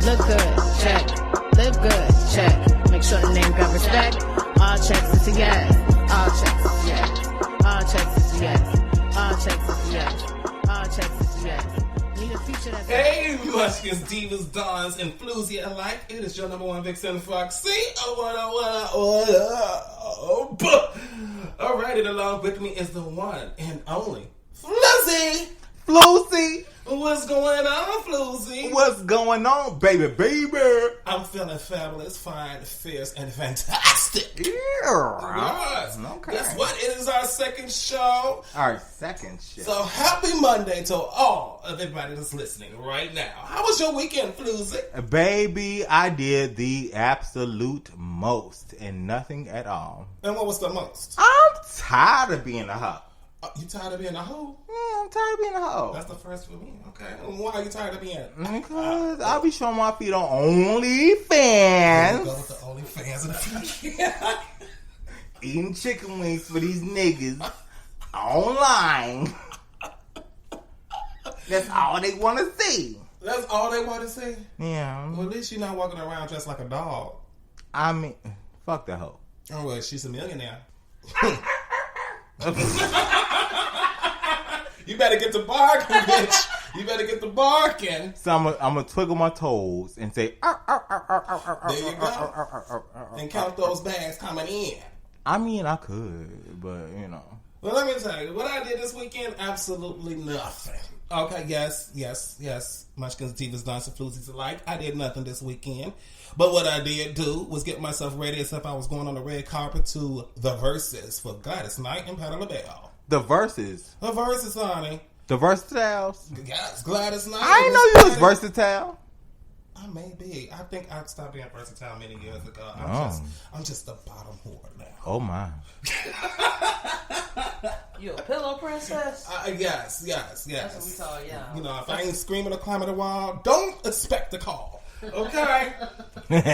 Look good, check. Live good, check. Make sure the name got respect. All checks is a yes. All checks is a yes. All checks is a yes. All checks is a yes. All checks is a yes. Need a feature that's... Hey, Mushkins, Divas, Dons, and FluZ alike. It is your number one Vixen Foxxie. Alright, and along with me is the one and only FluZ. FluZ. What's going on, FluZ? What's going on, baby? I'm feeling fabulous, fine, fierce, and fantastic. Yeah. Yes. Okay. Guess what? It is our second show. Our second show. So happy Monday to all of everybody that's listening right now. How was your weekend, FluZ? Baby, I did the absolute most and nothing at all. And what was the most? I'm tired of being a hoe. You tired of being a hoe? Yeah, I'm tired of being a hoe. That's the first for me. Okay. And why are you tired of being? Because I'll be showing my feet on OnlyFans. Go with the OnlyFans and the feet. Eating chicken wings for these niggas online. That's all they want to see. That's all they want to see? Yeah. Well, at least you're not walking around dressed like a dog. I mean, fuck the hoe. Oh, well, she's a millionaire. You better get to barking, bitch. You better get to barking. So I'm gonna twiddle my toes and say, There you go. And count those bags coming in. I mean, I could, but you know. Well, let me tell you, what I did this weekend, absolutely nothing. Okay, yes. Mushkins, Divas, Dons, and FluZs alike. I did nothing this weekend. But what I did do was get myself ready as if I was going on the red carpet to the Versus for Gladys Knight and Patti LaBelle. The Versus. The Versus, honey. The Versatiles. Yes, Gladys Knight. I didn't know you was versatile. I may be. I think I stopped being versatile many years ago. I'm just a bottom whore now. Oh my. You a pillow princess? Yes. That's what we call y'all. You know, if I ain't screaming or climbing a wall, don't expect a call. Okay? But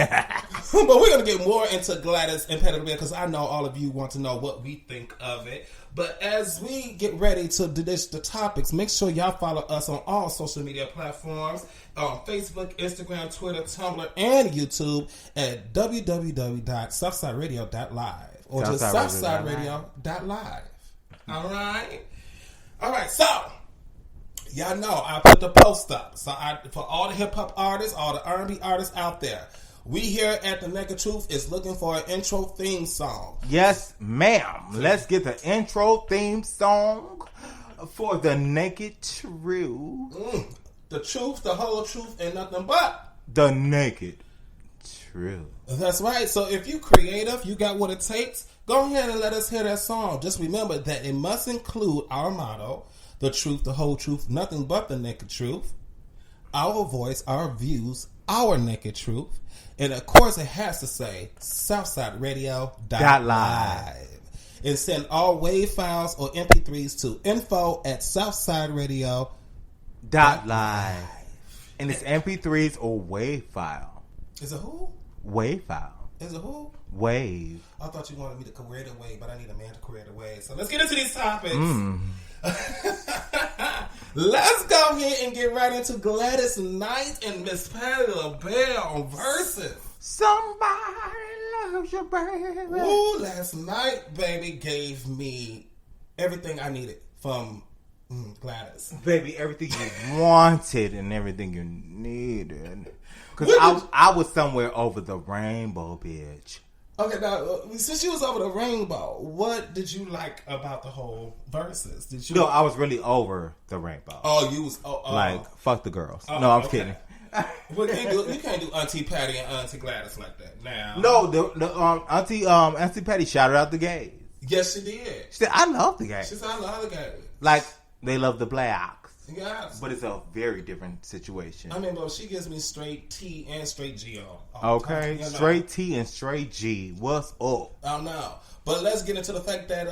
we're going to get more into Gladys and Patti LaBelle because I know all of you want to know what we think of it. But as we get ready to dish the topics, make sure y'all follow us on all social media platforms on Facebook, Instagram, Twitter, Tumblr, and YouTube at www.southsideradio.live or just southsideradio.live. All right, so y'all know I put the post up. So for all the hip hop artists, all the R&B artists out there, we here at the Nekked Truth is looking for an intro theme song. Yes, ma'am. Let's get the intro theme song for the Nekked Truth. The truth, the whole truth, and nothing but the Nekked Truth. That's right. So if you creative, you got what it takes, go ahead and let us hear that song. Just remember that it must include our motto, the truth, the whole truth, nothing but the Nekked Truth, our voice, our views, our Nekked Truth, and of course it has to say SouthsideRadio.live. And send all WAV files or MP3s to info@SouthsideRadio.live. And it's MP3s or WAV file. Is it who? WAV file. Is it who? WAV. I thought you wanted me to create a wave, but I need a man to create a wave. So let's get into these topics. Let's go ahead and get right into Gladys Knight and Miss Patti LaBelle on Versus. Somebody loves you, baby. Ooh, last night, baby, gave me everything I needed from Gladys. Baby, everything you wanted and everything you needed. Because I was somewhere over the rainbow, bitch. Okay, now, since you was over the rainbow, what did you like about the whole Versus? Did you? No, I was really over the rainbow. Oh, you was... like, fuck the girls. No, I'm kidding. Well, you can't do Auntie Patti and Auntie Gladys like that now. No, Auntie Patti shouted out the gays. Yes, she did. She said, I love the gays. She said, I love the gays. Like, they love the blacks. Yes. But it's a very different situation. I mean, bro, she gives me straight T and straight G all okay, time, straight T and straight G. What's up? I don't know. But let's get into the fact that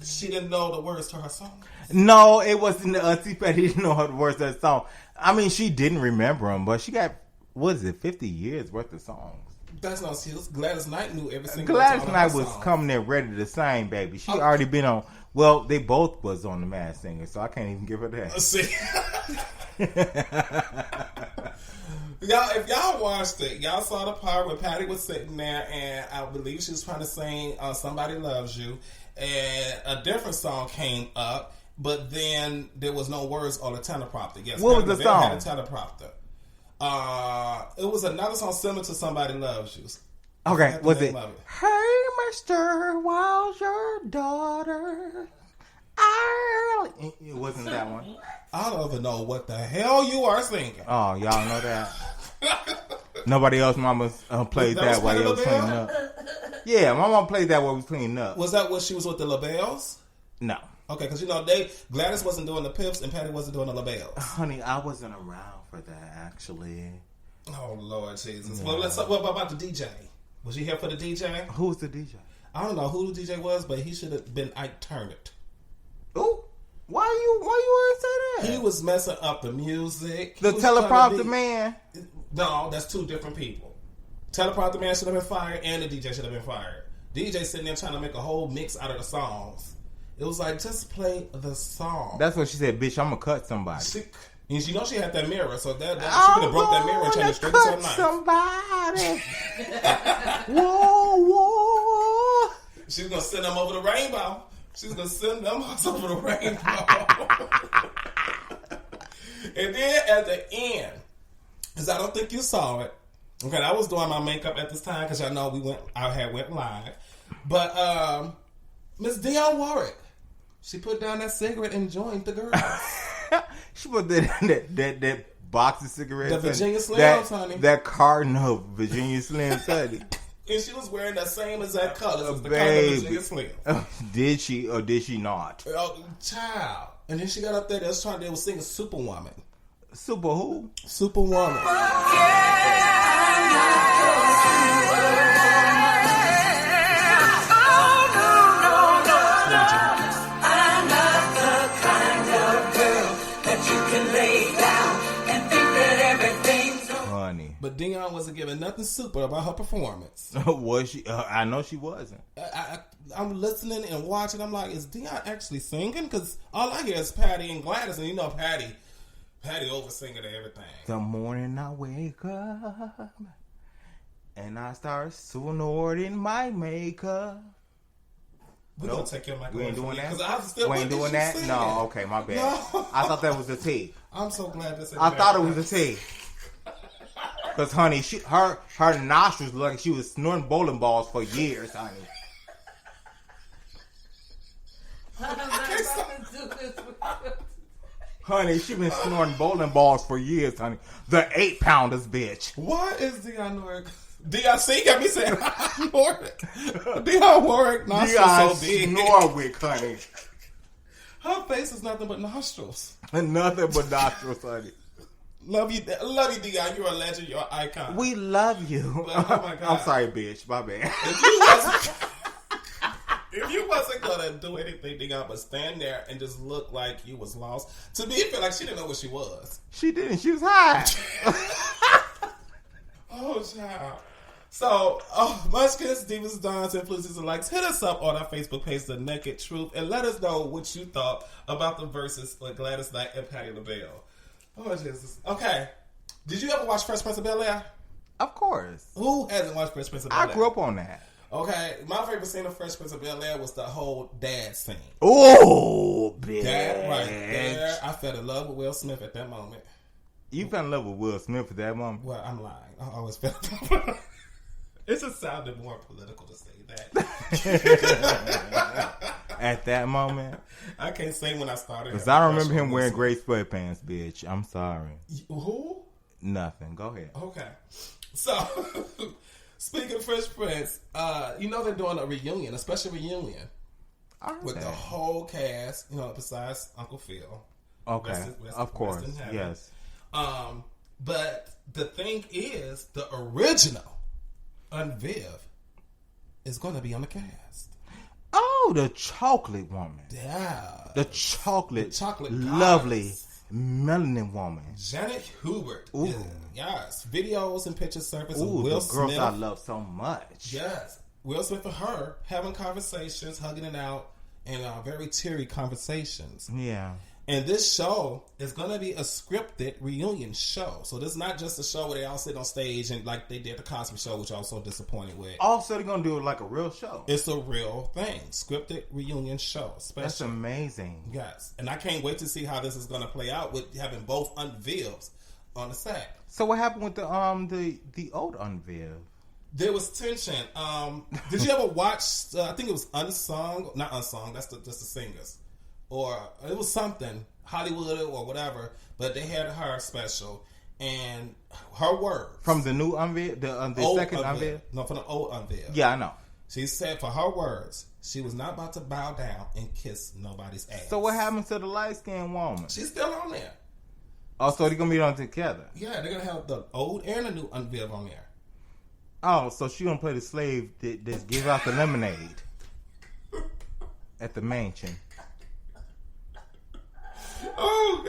she didn't know the words to her song. No, it wasn't the Auntie Patti didn't know the words to her song. I mean, she didn't remember them, but she got, 50 years worth of songs. That's no excuse. Gladys Knight knew every single Gladys Knight was coming there ready to sing, baby. She already been on. Well, they both was on The Masked Singer, so I can't even give her that. See, Y'all, if y'all watched it, y'all saw the part where Patti was sitting there, and I believe she was trying to sing "Somebody Loves You," and a different song came up, but then there was no words on the teleprompter. Yes, what was the song? Had a teleprompter. It was another song similar to "Somebody Loves You." Okay, was it? Hey, Mister, how's your daughter? It wasn't that one. I don't even know what the hell you are singing. Oh, y'all know that. Nobody else mama played that while they was cleaning up. Yeah, my mom played that while we was cleaning up. Was that when she was with the LaBelles? No. Okay, because Gladys wasn't doing the Pips and Patti wasn't doing the LaBelles. Honey, I wasn't around for that, actually. Oh, Lord Jesus. Yeah. Well, let's talk about the DJ. Was she here for the DJ? Who was the DJ? I don't know who the DJ was, but he should have been Ike Turner. Ooh. Why you always say that? He was messing up the music. The teleprompter man? No, that's two different people. Teleprompter man should have been fired, and the DJ should have been fired. DJ sitting there trying to make a whole mix out of the songs. It was like, just play the song. That's what she said, bitch, I'm going to cut somebody. And she had that mirror, so that she could have broke that mirror and turned it straight to her knife. Somebody. Whoa, whoa. She was going to send them over the rainbow. She's going to send them over the rainbow. And then at the end, because I don't think you saw it. Okay, I was doing my makeup at this time because y'all know I had went live. But Miss Dionne Warwick, she put down that cigarette and joined the girls. She put that box of cigarettes. The Virginia Slims, honey. That carton of Virginia Slims, honey. And she was wearing that same exact color as the color of Virginia Slims. Did she or did she not? Oh, child. And then she got up there, they was singing Superwoman. Super who? Superwoman. But Dionne wasn't giving nothing super about her performance. Was she? I know she wasn't. I'm listening and watching. I'm like, is Dionne actually singing? Because all I hear is Patti and Gladys. And you know Patti over-singing everything. The morning I wake up and I start snorting my makeup. We're going to take your mic. We ain't doing that? We ain't doing that? No, okay, my bad. No. I thought that was a T. I'm so glad this I thought it was a T. Because, honey, her nostrils look like she was snorting bowling balls for years, honey. Honey, she been snorting bowling balls for years, honey. The 8-pounders, bitch. Why is Dionne Warwick? DRC got me saying Dionne Warwick nostrils so big. Warwick, honey. Her face is nothing but nostrils. Nothing but nostrils, honey. Love you, Dionne. You're a legend. You're an icon. We love you. But, oh my God. I'm sorry, bitch. My bad. If you wasn't gonna do anything, Dionne, but stand there and just look like you was lost. To me, it felt like she didn't know what she was. She didn't. She was high. Oh, child. So, Munchkins, Divas, Dons, and FluZs and likes, hit us up on our Facebook page, The Nekked Truth, and let us know what you thought about the Versus with Gladys Knight and Patti LaBelle. Oh, Jesus. Okay. Did you ever watch Prince of Bel Air? Of course. Who hasn't watched Prince of Bel Air? I grew up on that. Okay. My favorite scene of Fresh Prince of Bel Air was the whole dad scene. Oh, bitch. That right there. I fell in love with Will Smith at that moment. You fell in love with Will Smith at that moment? Well, I'm lying. I always fell in love. It just sounded more political to say that. At that moment? I can't say when I started. Because I don't remember him wearing gray sweatpants, bitch. I'm sorry. Who? Nothing. Go ahead. Okay. So, speaking of Fresh Prince, you know they're doing a reunion, a special reunion. With the whole cast, besides Uncle Phil. Okay. Of course. Yes. But the thing is, the original Viv is going to be on the cast. Oh, the chocolate woman. Yeah. The chocolate lovely goddess. Melanin woman. Janet Hubert. Ooh. Yes. Videos and pictures surface of Ooh, Will the girls Smith. I love so much. Yes. Will Smith and her having conversations, hugging it out, and very teary conversations. Yeah. And this show is going to be a scripted reunion show. So this is not just a show where they all sit on stage and like they did the Cosby Show, which I was so disappointed with. Also, they're going to do it like a real show. It's a real thing. Scripted reunion show. Special. That's amazing. Yes. And I can't wait to see how this is going to play out with having both unveils on the set. So what happened with the old unveil? There was tension. Did you ever watch, I think it was Unsung, not Unsung, that's just the singers. Or it was something, Hollywood or whatever, but they had her special. And her words. From the new unveil? The second unveil? No, from the old unveil. Yeah, I know. She said for her words, she was not about to bow down and kiss nobody's ass. So what happened to the light-skinned woman? She's still on there. Oh, so they're going to be on together? Yeah, they're going to have the old and the new unveil on there. Oh, so she going to play the slave that gives out the lemonade at the mansion. Oh,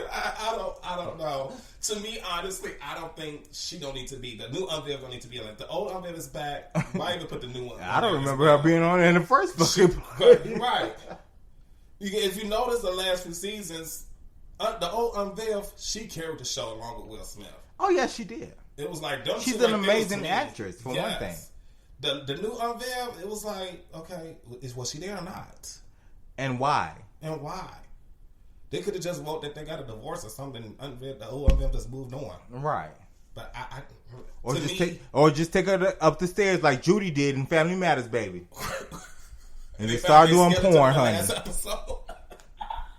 I don't know. To me, honestly, I don't think she don't need to be. The new unveil don't need to be like the old unveil is back. Why even put the new one? I don't remember her being on it in the first fucking right. If you notice the last few seasons, the old unveil, she carried the show along with Will Smith. Oh yeah, she did. It was like she's an amazing actress for one thing. The new unveil, it was like, okay, was she there or not? And why? They could have just voted that they got a divorce or something. The old unveil just moved on. Right. But or just take her up the stairs like Judy did in Family Matters, baby. And they start doing porn, honey.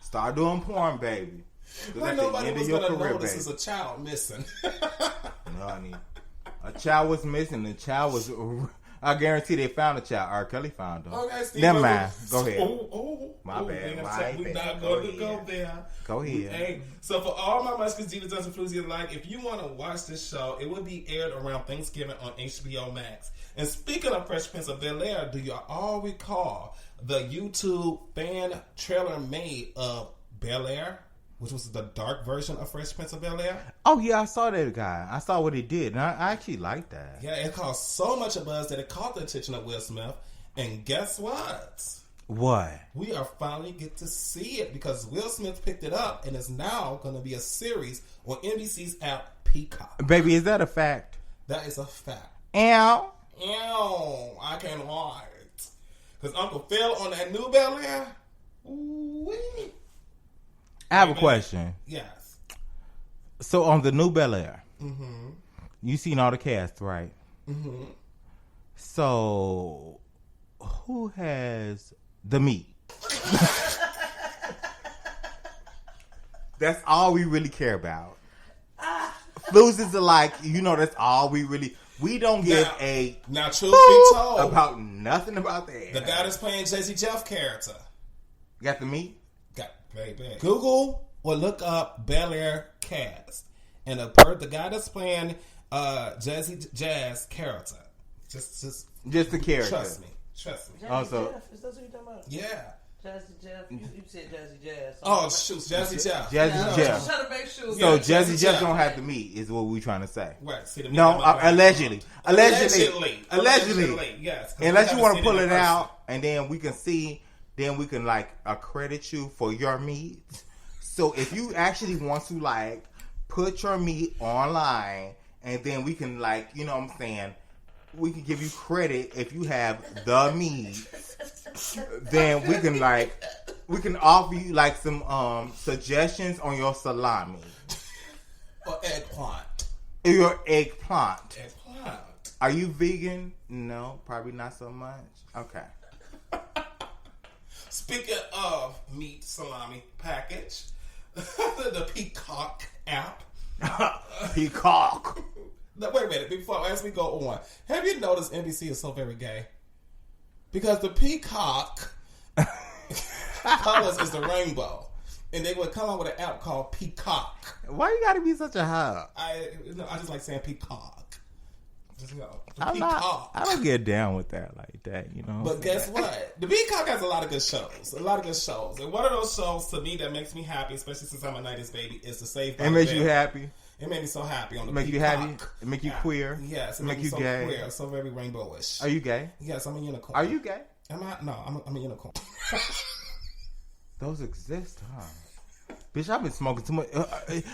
Start doing porn, baby. Like nobody was going to know this is a child missing. No, honey. A child was missing. The child was... I guarantee they found a child. R. Kelly found him. Okay, Steve, never mind. Go ahead. My bad. We're not going to go there. Go ahead. So for all my Muskets, Gina Johnson, FluZ alike, if you want to watch this show, it will be aired around Thanksgiving on HBO Max. And speaking of Fresh Prince of Bel Air, do you all recall the YouTube fan trailer made of Bel Air? Which was the dark version of Fresh Prince of Bel Air. Oh, yeah, I saw that guy. I saw what he did, and I actually liked that. Yeah, it caused so much of buzz that it caught the attention of Will Smith. And guess what? What? We are finally get to see it because Will Smith picked it up, and it's now going to be a series on NBC's app Peacock. Baby, is that a fact? That is a fact. Ow. I can't lie. Because Uncle Phil on that new Bel Air, ooh-wee. I have a question. Yes. So on the new Bel Air, you seen all the cast, right? Mm-hmm. So who has the meat? That's all we really care about. FluZ is like, that's all we really. We don't give now truth be told about nothing about that. The guy that's playing Jesse Jeff character got the meat. Baby. Google or look up Bel Air cast, and the guy that's playing Jazz character. Just the character. Trust me. Jazzy also, Jeff, is that what you're talking about? Yeah. Jazzy Jeff. You said Jazzy Jazz. Oh shoot, Jazzy Jeff. Jazzy Jeff. I'm trying to make sure. So Jazzy Jeff don't have the meat, is what we trying to say. Right. See, no, allegedly. Yes. Unless you want to pull it out, and then we can see. Then we can accredit you for your meat. So if you actually want to put your meat online, and then we can we can give you credit if you have the meat. Then we can offer you some suggestions on your salami or eggplant. Your eggplant. Are you vegan? No, probably not so much. Okay. Speaking of meat salami package, the Peacock app. Peacock. Now, wait a minute. As we go on, have you noticed NBC is so very gay? Because the Peacock colors is the rainbow. And they would come out with an app called Peacock. Why you gotta be such a hoe? I just like saying Peacock. I don't get down with that like that, But guess what? The Peacock has a lot of good shows. And one of those shows to me that makes me happy, especially since I'm a 90s baby, is the Save by It makes you happy? It made me so happy on the Make Peacock. you happy? It make you queer? Yes. It make you so gay? Queer, so very rainbowish. Are you gay? Yes, I'm a unicorn. Are you gay? Am I? No, I'm a unicorn. Those exist, huh? Bitch, I've been smoking too much.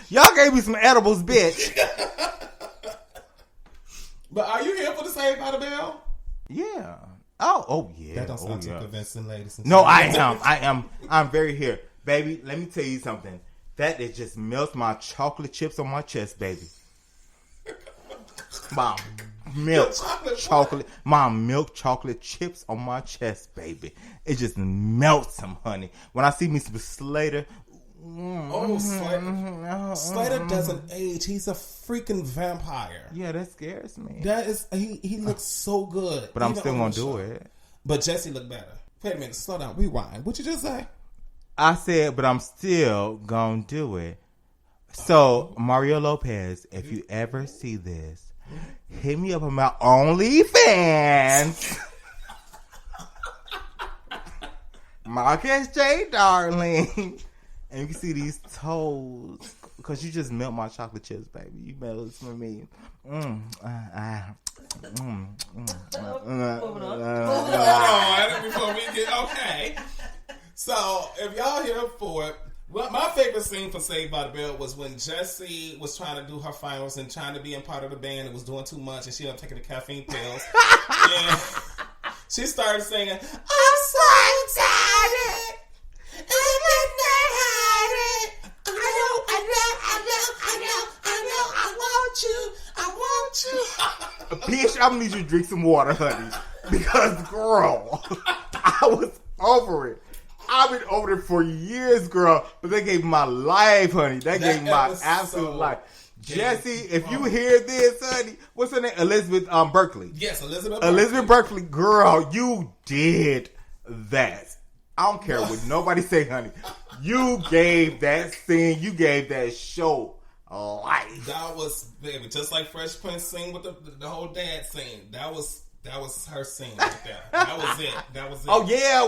Y'all gave me some edibles, bitch. But are you here for the Saved by the Bell? Yeah. Oh yeah. That don't sound too yeah. convincing, ladies and No, gentlemen. I'm very here. Baby, let me tell you something. That it just melts my chocolate chips on my chest, baby. My milk chocolate. My milk chocolate chips on my chest, baby. It just melts them, honey. When I see me some Slater. Oh, Slater doesn't age. He's a freaking vampire. Yeah, that scares me. That is, he looks so good. But I'm Even still on gonna the do show. it. But Jesse looked better. Wait a minute, slow down, rewind. What you just say? I said, but I'm still gonna do it. So, Mario Lopez, if you ever see this, hit me up on my OnlyFans. Marcus J. Darling. And you can see these toes. Because you just melt my chocolate chips, baby. You melt it for me. Moving on. Before we get okay. So if y'all here for it, well, my favorite scene for Saved by the Bell was when Jessie was trying to do her finals and trying to be in part of the band and was doing too much, and she ended up taking the caffeine pills. And she started singing, "I'm so excited, I cannot hide it. I want you. Bitch, I'm gonna need you to drink some water, honey. Because, girl, I was over it. I've been over it for years, girl. But they gave my life, honey. They gave my absolute life. Jesse, if you hear this, honey, what's her name? Elizabeth Berkley. Yes, Elizabeth Berkley, girl, you did that. I don't care what nobody say, honey. You gave that scene, you gave that show life. That was, baby, just like Fresh Prince scene with the whole dad scene. That was her scene right there. That was it. Oh yeah,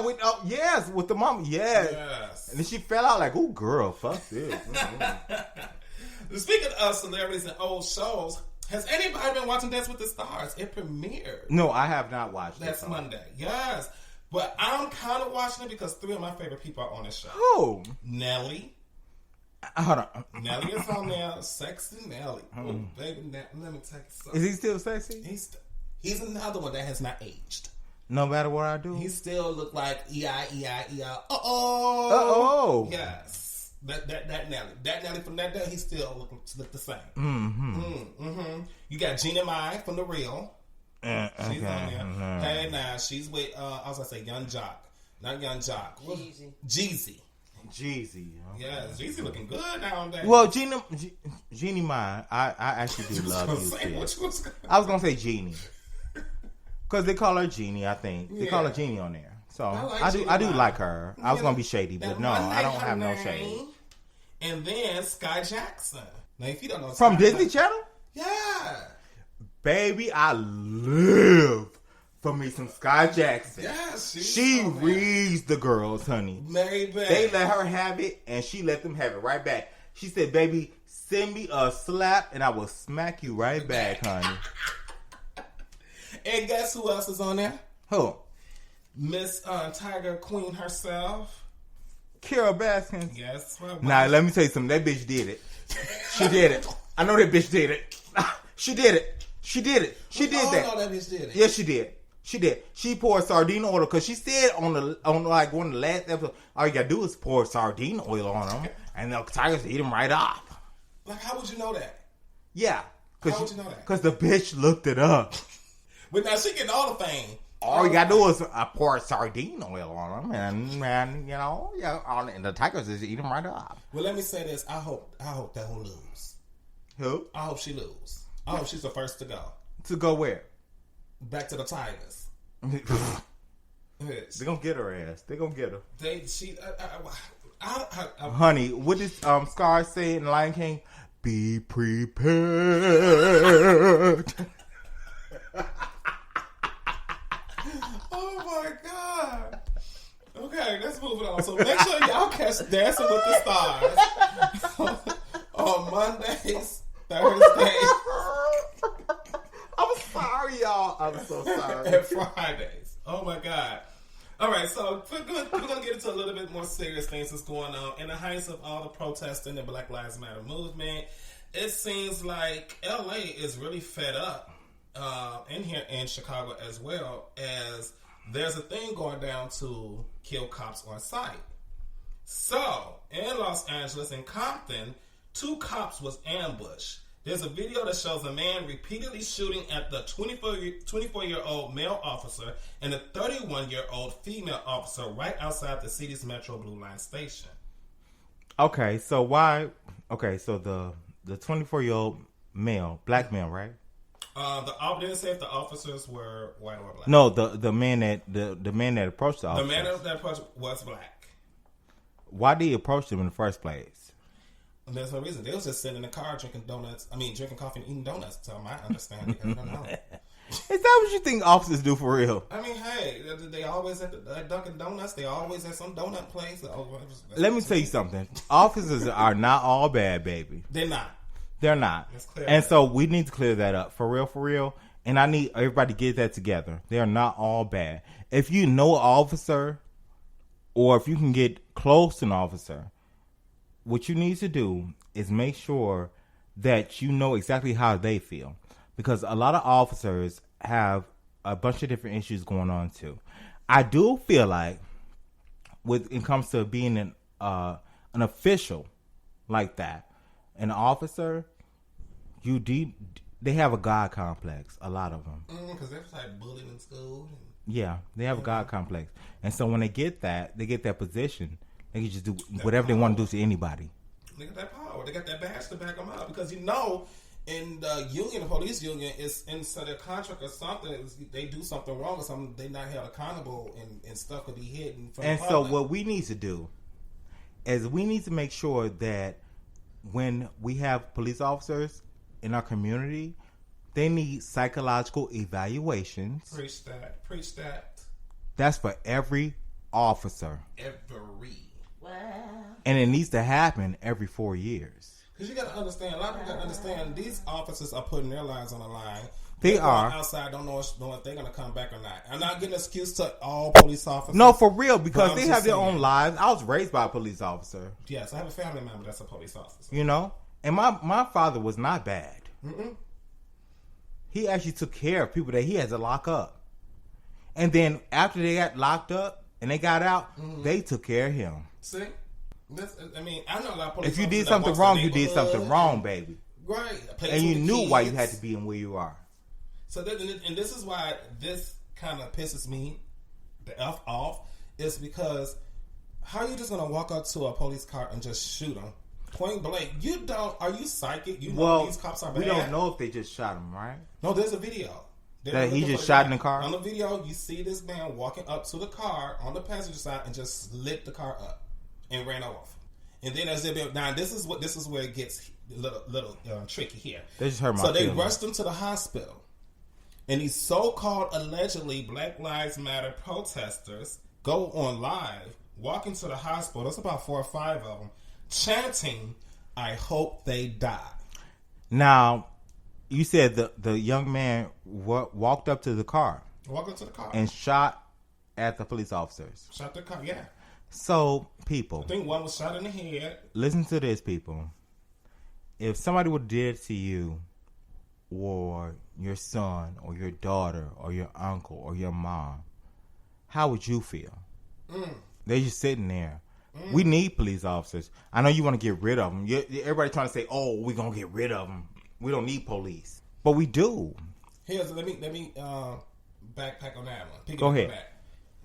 with the mom, yes. Yes. And then she fell out like, "Oh girl, fuck this." Speaking of celebrities and old shows, has anybody been watching Dance with the Stars? It premiered. No, I have not watched it. That's Monday. Yes. But I'm kind of watching it because 3 of my favorite people are on this show. Who? Nelly. Hold on. Nelly is on there. Sexy Nelly. Oh, baby, let me take something. Is he still sexy? He's another one that has not aged. No matter what I do? He still look like E-I-E-I-E-I. Uh-oh. Yes. That Nelly. That Nelly from that day, he still look the same. You got Gina Mai from The Real. She's on there. Hey, now she's with I was gonna say Young Jock, not Young Jock. Jeezy. Yeah, Jeezy looking good nowadays. Well, Jeannie Mai, I actually do love you. I was gonna say Jeannie, because they call her Jeannie. I think they call her Jeannie on there. So I do like her. I was gonna be shady, but no, I don't have no shade. And then Sky Jackson. Now, if you don't know, from Disney Channel, yeah. Baby, I live for me some Sky Jackson. Yeah, she reads the girls, honey. Maybe. They let her have it, and she let them have it right back. She said, "Baby, send me a slap, and I will smack you right back, honey." And guess who else is on there? Who? Miss Tiger Queen herself. Carol Baskins. Yes. Now, let me tell you something. That bitch did it. She did it. I know that bitch did it. She did it. She did it. She did that. I know that bitch did it. Yes, she did. She did. She poured sardine oil because she said on like one of the last episodes, all you gotta do is pour sardine oil on them, and the tigers eat them right off. Like, how would you know that? Yeah. How would you know that? Because the bitch looked it up. But now she getting all the fame. All you gotta do is pour sardine oil on them, and you know, and the tigers just eat them right off. Well, let me say this. I hope that will lose. Who? I hope she lose. I hope she's the first to go. To go where? Back to the Tigers. They're gonna get her ass. They're gonna get her. Honey, what did Scar say in Lion King? Be prepared. Oh my God. Okay, let's move it on. So make sure y'all catch Dancing with the Stars on Mondays, Thursdays. I'm sorry, y'all. I'm so sorry. And Fridays. Oh my God. All right, so we're gonna get into a little bit more serious things that's going on. In the heights of all the protesting and Black Lives Matter movement, it seems like LA is really fed up, in here in Chicago as well, as there's a thing going down to kill cops on sight. So, in Los Angeles, in Compton, 2 cops was ambushed. There's a video that shows a man repeatedly shooting at the 24-year-old male officer and a 31-year-old female officer right outside the city's Metro Blue Line station. Okay, so why? Okay, so the 24-year-old male, black male, right? Didn't say if the officers were white or black. No, the man that approached the officer. The man that approached was black. Why did he approach them in the first place? And there's no reason. They was just sitting in the car drinking coffee and eating donuts. So my understanding, I don't know. Is that what you think officers do for real? I mean, hey, they always at Dunkin' Donuts. They always at some donut place. Let me tell you something. Officers are not all bad, baby. They're not. They're not. And that. So we need to clear that up. For real. And I need everybody to get that together. They are not all bad. If you know an officer, or if you can get close to an officer, what you need to do is make sure that you know exactly how they feel. Because a lot of officers have a bunch of different issues going on too. I do feel like when it comes to being an official like that, an officer, they have a God complex, a lot of them. Because they're like bullied in school. Yeah, they have a God complex. And so when they get that position, they can just do whatever they want to do to anybody. They got that power. They got that badge to back them up. Because in the union, the police union, it's inside their contract or something. They do something wrong or something, they not held accountable and stuff could be hidden from the public. So what we need to do is we need to make sure that when we have police officers in our community, they need psychological evaluations. Preach that. That's for every officer. Wow. And it needs to happen every 4 years. Because you got to understand, a lot of people got to understand, these officers are putting their lives on the line. They are. Outside, don't know if they're going to come back or not. I'm not getting an excuse to all police officers. No, for real, because they have their own lives. I was raised by a police officer. Yes, I have a family member that's a police officer. You know? And my father was not bad. Mm-mm. He actually took care of people that he had to lock up. And then after they got locked up and they got out, they took care of him. See? I know a lot of police If you did something wrong, you did something wrong, baby. Right. And you knew why you had to be in where you are. So, and this is why this kind of pisses me the F off, is because how are you just going to walk up to a police car and just shoot them? Point blank. Are you psychic? You know these cops are bad. We don't know if they just shot him, right? No, there's a video. That he just shot in the car? On the video, you see this man walking up to the car on the passenger side and just lit the car up and ran off. And then this is where it gets a little tricky here. They just hurt my So they feelings. rushed him to the hospital. And these so-called allegedly Black Lives Matter protesters go on live, walk into the hospital. There's about 4 or 5 of them, chanting, "I hope they die." Now, you said the young man walked up to the car. Walk up to the car. And shot at the police officers. Shot the car, yeah. So, people. I think one was shot in the head. Listen to this, people. If somebody would did it to you, or your son, or your daughter, or your uncle, or your mom, how would you feel? They're just sitting there. We need police officers. I know you want to get rid of them. Everybody trying to say, "Oh, we're gonna get rid of them. We don't need police," but we do. Let me backpack on that one. Go ahead.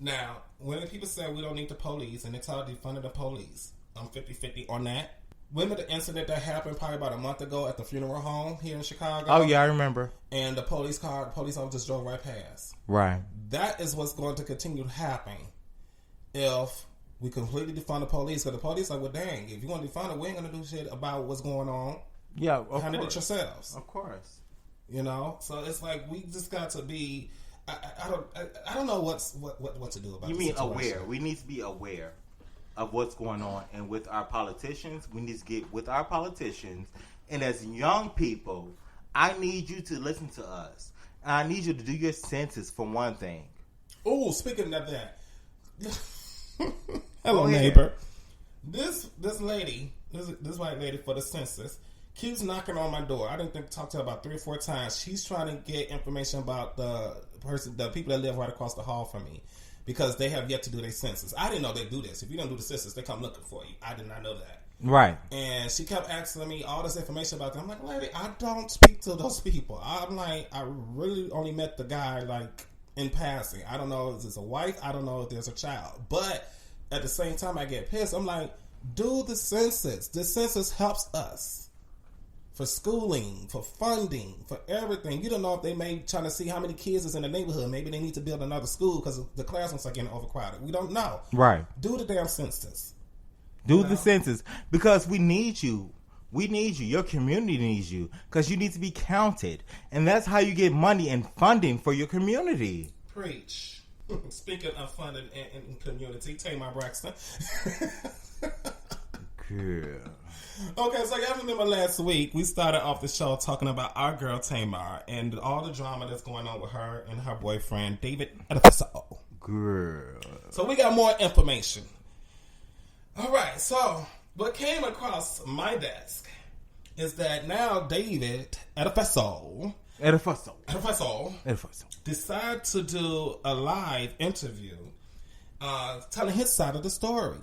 Now, when people say we don't need the police and it's all defunding the police, I'm 50-50 on that. Remember the incident that happened probably about a month ago at the funeral home here in Chicago? Oh, yeah, I remember. And the police officer just drove right past. Right. That is what's going to continue to happen if we completely defund the police. Because the police are, well, dang, if you want to defund it, we ain't going to do shit about what's going on. Yeah, of Handle course. it yourselves. Of course. You know? So it's like we just got to be... I don't know what to do about it. You mean aware. We need to be aware of what's going on. And with our politicians, we need to get with our politicians. And as young people, I need you to listen to us. And I need you to do your census for one thing. Oh, speaking of that, Hello, Go ahead. neighbor. This lady, this white lady for the census, keeps knocking on my door. I didn't think to talk to her about 3 or 4 times. She's trying to get information about the people that live right across the hall from me because they have yet to do their census. I didn't know they do this. If you don't do the census, they come looking for you. I did not know that. Right. And she kept asking me all this information about them. I'm like, lady, I don't speak to those people. I'm like, I really only met the guy like in passing. I don't know if it's a wife. I don't know if there's a child. But at the same time, I get pissed. I'm like, do the census. The census helps us for schooling, for funding, for everything. You don't know if they may trying to see how many kids is in the neighborhood. Maybe they need to build another school because the classrooms are getting overcrowded. We don't know. Right. Do the damn census. Do the census because we need you. We need you. Your community needs you because you need to be counted. And that's how you get money and funding for your community. Preach. Speaking of funding and community, Tamar Braxton. Girl. Okay, so y'all remember last week we started off the show talking about our girl Tamar and all the drama that's going on with her and her boyfriend David Edifiso. Girl. So we got more information. All right, so what came across my desk is that now David Edifiso decided to do a live interview telling his side of the story.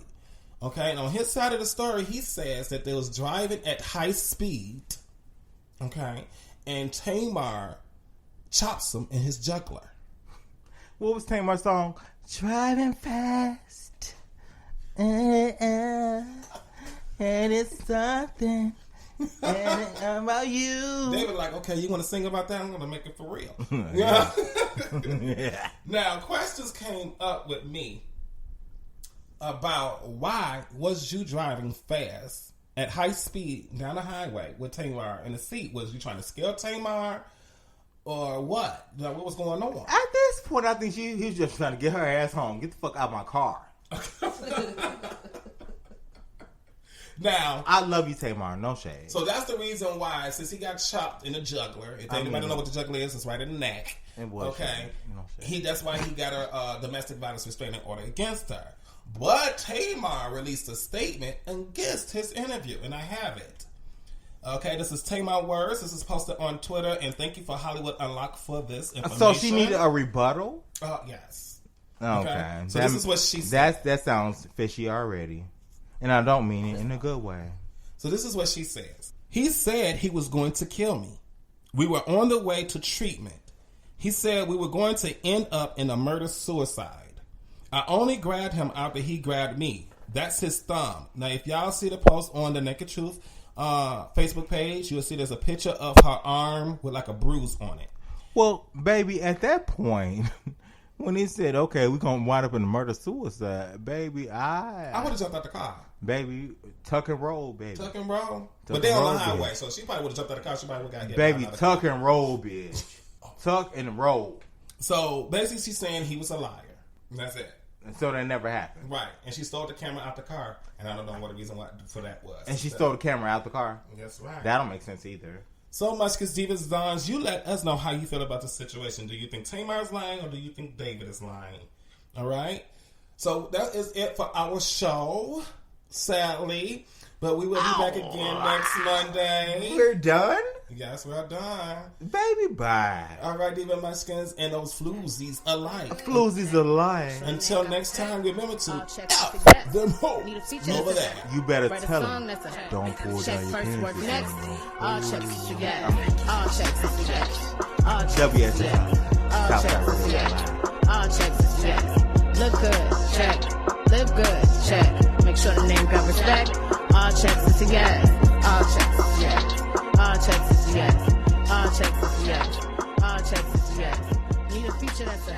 Okay, and on his side of the story, he says that they was driving at high speed, okay, and Tamar chops him in his juggler. What was Tamar's song? Driving fast, and it's something about you. They were like, okay, you want to sing about that? I'm going to make it for real. Yeah. Now, questions came up with me about why was you driving fast at high speed down the highway with Tamar in the seat? Was you trying to scare Tamar or what? Like, what was going on? At this point, I think he was just trying to get her ass home. Get the fuck out of my car. Now, I love you, Tamar. No shade. so that's the reason why, since he got chopped in the juggler, if anybody don't know what the juggler is, it's right in the neck. It was Okay. no shade. That's why he got a domestic violence restraining order against her. But Tamar released a statement against his interview, and I have it. Okay, this is Tamar words. This is posted on Twitter, and thank you for Hollywood Unlocked for this information. So she needed a rebuttal? Yes. Okay. So this is what she said. That sounds fishy already. And I don't mean it in a good way. So this is what she says. He said he was going to kill me. We were on the way to treatment. He said we were going to end up in a murder-suicide. I only grabbed him after he grabbed me. That's his thumb. Now, if y'all see the post on the Nekked Truth Facebook page, you'll see there's a picture of her arm with like a bruise on it. Well, baby, at that point, when he said, okay, we're going to wind up in a murder-suicide, baby, I would have jumped out the car. Baby, tuck and roll, baby. Tuck and roll. But and they're on roll, the highway, bitch. so she probably would have jumped out the car. She probably would have got hit. Baby, tuck and roll, bitch. Tuck and roll. So basically, she's saying he was a liar. And that's it. And so that never happened. Right. And she stole the camera out the car, and I don't know what the reason for that was. And she stole the camera out the car. That's right. That don't make sense either. So much, because Divas Dons, you let us know how you feel about the situation. Do you think Tamar's lying, or do you think David is lying? All right? So that is it for our show, sadly. But we will be back again next Monday. We're done? Yes, we're done. Baby, bye. All right, Diva Munchkins and those floozies alike. FluZ's alive. Until next time, remember to check out this again. them hoes Need a feature over that's there. You better Write a tell song him. that's a Don't pull check down your first, work pants. next. All checks is a yes. All checks is a yes. All checks is a WSL. yes. All South checks is a Side yes. All checks is a yes. Look good, check. Live good, check. Make sure the name got respect. All checks is a yes. All checks is a yes. All checks is a yes. All checks is a yes. All checks is a yes. Need a feature that's a